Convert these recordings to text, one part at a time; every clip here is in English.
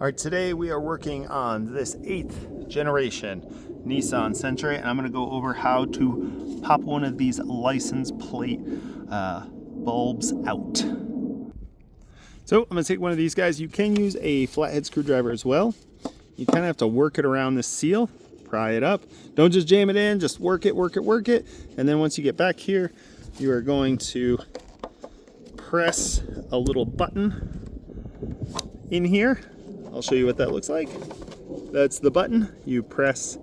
All right, today we are working on this 8th generation Nissan Sentra, and I'm going to go over how to pop one of these license plate bulbs out. So I'm going to take one of these guys. You can use a flathead screwdriver as well. You kind of have to work it around this seal, pry it up. Don't just jam it in, just work it. And then once you get back here, you are going to press a little button in here. I'll show you what that looks like. That's the button. You press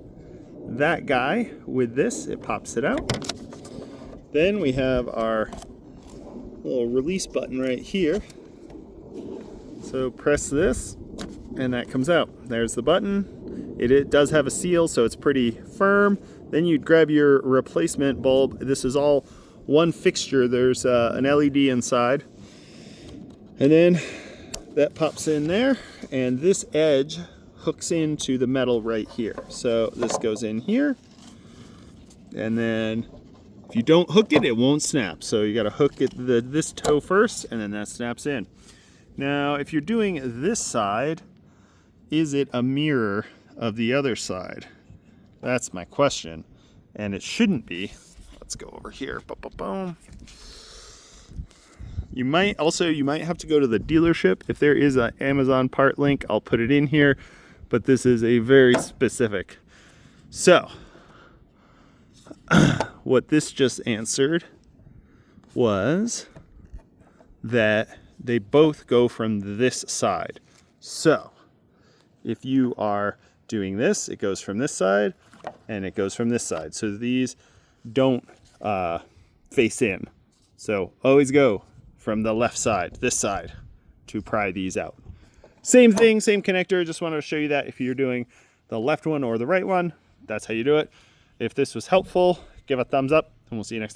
that guy with this, it pops it out. Then we have our little release button right here. So press this and that comes out. There's the button. It does have a seal, so it's pretty firm. Then you'd grab your replacement bulb. This is all one fixture. There's an LED inside. And then that pops in there, and this edge hooks into the metal right here. So this goes in here, and then if you don't hook it, it won't snap. So you got to hook it this toe first, and then that snaps in. Now, if you're doing this side, is it a mirror of the other side? That's my question, and it shouldn't be. Let's go over here. Boom. You might have to go to the dealership. If there is an Amazon part link, I'll put it in here, but this is a very specific. So what this just answered was that they both go from this side. So if you are doing this, it goes from this side and it goes from this side. So these don't face in. So always go from the left side, this side, to pry these out. Same thing, same connector. Just wanted to show you that if you're doing the left one or the right one, that's how you do it. If this was helpful, give a thumbs up, and we'll see you next time.